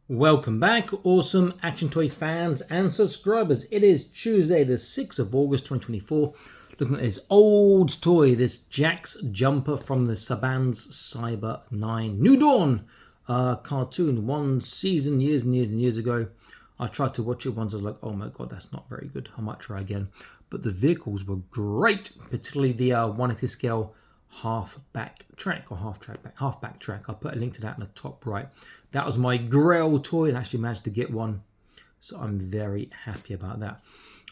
Welcome back, awesome action toy fans and subscribers. It is Tuesday, the 6th of August 2024. Looking at this old toy, this Jack's jumper from the Saban's Xyber 9 New Dawn cartoon. One season years and years and years ago. I tried to watch it once. I was like, oh my god, that's not very good. I might try again. But the vehicles were great, particularly the 1/80 scale half-back track. I'll put a link to that in the top right. That was my grail toy and actually managed to get one, so I'm very happy about that.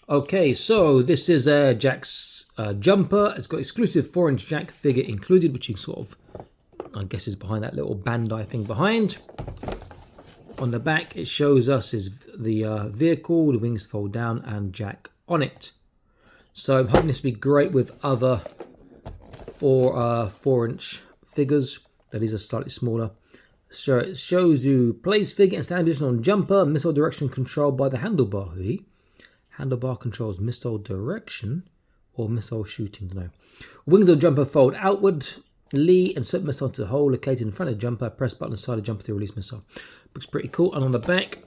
Okay, so this is Jack's jumper. It's got exclusive 4-inch Jack figure included, which you sort of, I guess, is behind that little Bandai thing behind. On the back, it shows us is the vehicle, the wings fold down, and Jack on it. So I'm hoping this will be great with other 4-inch figures. These are slightly smaller. So it shows you place figure and stand position on jumper, missile direction controlled by the handlebar. The handlebar controls missile direction or missile shooting, I don't know. Wings of jumper fold outwardly, insert missile to the hole located in front of the jumper, press button inside the jumper to release missile. Looks pretty cool. And on the back,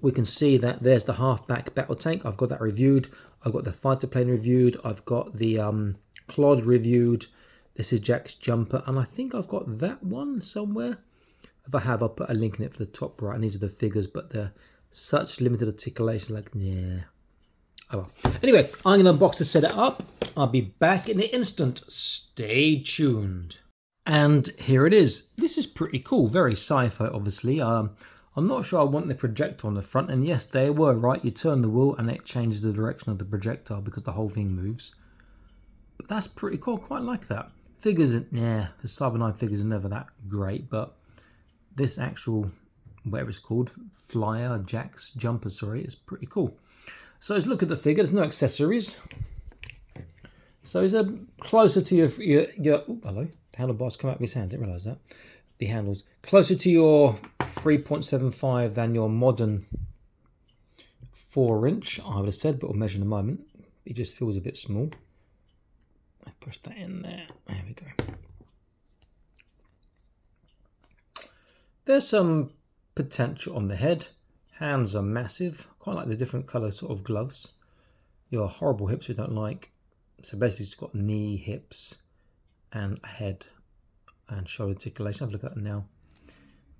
we can see that there's the half-back battle tank. I've got that reviewed. I've got the fighter plane reviewed. I've got the Clod reviewed. This is Jack's jumper, and I think I've got that one somewhere. If I have, I'll put a link in it for the top right. And these are the figures, but they're such limited articulation. Like, yeah. Oh well. Anyway, I'm going to unbox to set it up. I'll be back in an instant. Stay tuned. And here it is. This is pretty cool. Very sci-fi, obviously. I'm not sure I want the projector on the front. And yes, they were right. You turn the wheel and it changes the direction of the projectile because the whole thing moves. But that's pretty cool. Quite like that. Figures, yeah, the Cyber 9 figures are never that great, but this actual, whatever it's called, flyer, Jack's jumper, sorry, is pretty cool. So let's look at the figure. There's no accessories. So it's closer to your oh, hello, the handlebars come out of his hand, didn't realise that. The handles, closer to your 3.75 than your modern 4-inch, I would have said, but we'll measure in a moment. It just feels a bit small. I push that in there. There we go. There's some potential on the head. Hands are massive. Quite like the different colour sort of gloves. Your horrible hips we don't like. So basically it's got knee, hips, and head and shoulder articulation. Have a look at it now.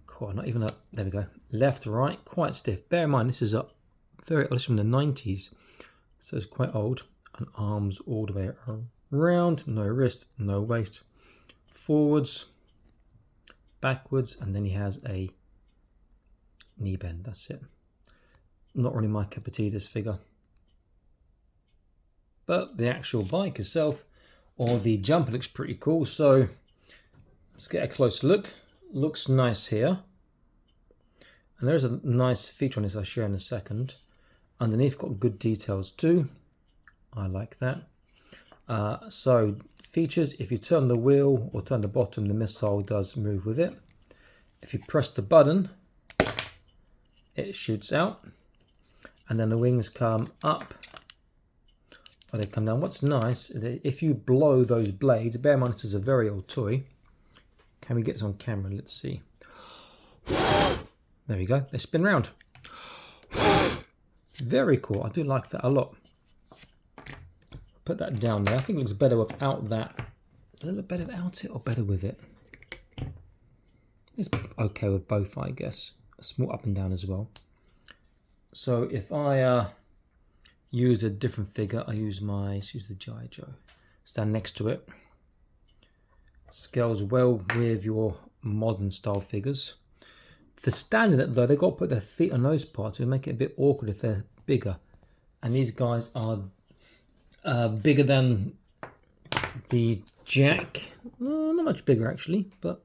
Cool, not even up. There we go. Left, right, quite stiff. Bear in mind this is up very old, from the 90s. So it's quite old. And arms all the way around. No wrist, no waist. Forwards. Backwards, and then he has a knee bend. That's it. Not really my cup of tea, this figure. But the actual bike itself, or the jumper, looks pretty cool. So let's get a close look. Looks nice here. And there's a nice feature on this I'll share in a second. Underneath got good details too. I like that. So features, if you turn the wheel or turn the bottom, the missile does move with it. If you press the button, it shoots out, and then the wings come up or they come down. What's nice is that if you blow those blades, bear in mind this is a very old toy. Can we get this on camera? Let's see. There we go. They spin round. Very cool. I do like that a lot. Put that down there. I think it looks better without that. Does it look better without it or better with it? It's okay with both, I guess. A small up and down as well. So if I use a different figure, I use the G.I. Joe. Stand next to it. Scales well with your modern style figures. For standing it though, they've got to put their feet on those parts to make it a bit awkward if they're bigger. And these guys are bigger than the Jack. Not much bigger actually, but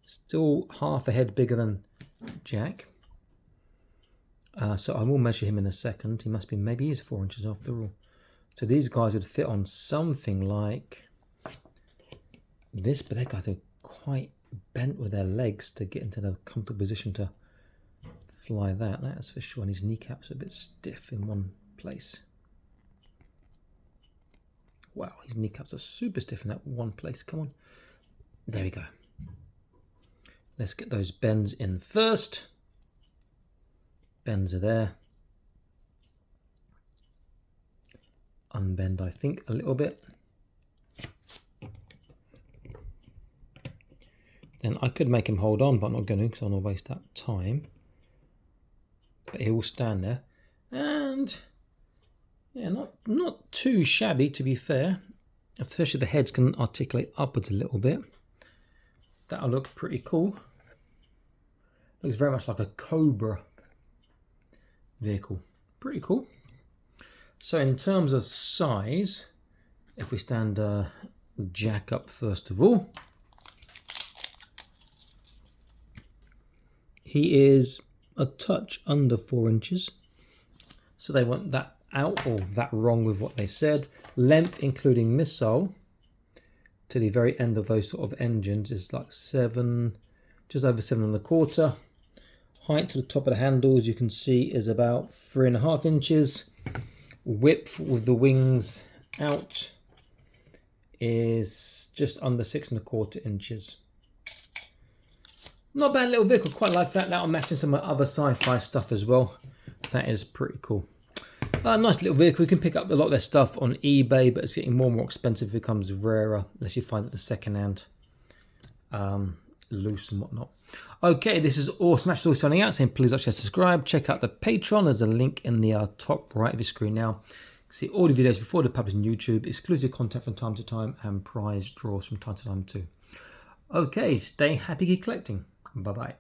still half a head bigger than Jack. So I will measure him in a second. He must be, maybe he's 4 inches after all. So these guys would fit on something like this, but they guys are quite bent with their legs to get into the comfortable position to fly that. That's for sure. And his kneecaps are a bit stiff in one place. Wow, his kneecaps are super stiff in that one place. Come on. There we go. Let's get those bends in first. Bends are there. Unbend, I think, a little bit. Then I could make him hold on, but I'm not going to because I don't want to waste that time. But he will stand there. And yeah, not too shabby, to be fair. Especially the heads can articulate upwards a little bit. That'll look pretty cool. Looks very much like a Cobra vehicle. Pretty cool. So in terms of size, if we stand Jack up first of all, he is a touch under 4 inches. So they want that out, or that wrong with what they said. Length, including missile, to the very end of those sort of engines is like 7, just over 7.25. Height to the top of the handles, you can see, is about 3.5 inches. Width with the wings out is just under 6.25 inches. Not a bad little vehicle, quite like that. That'll match in some of my other sci-fi stuff as well. That is pretty cool. Nice little vehicle. You can pick up a lot of their stuff on eBay, but it's getting more and more expensive. It becomes rarer unless you find it the second hand, loose and whatnot. Okay, this is Awesome Ash signing out, saying please like, share, subscribe. Check out the Patreon. There's a link in the top right of your screen now. You can see all the videos before they're published on YouTube, exclusive content from time to time, and prize draws from time to time too. Okay, stay happy, keep collecting. Bye-bye.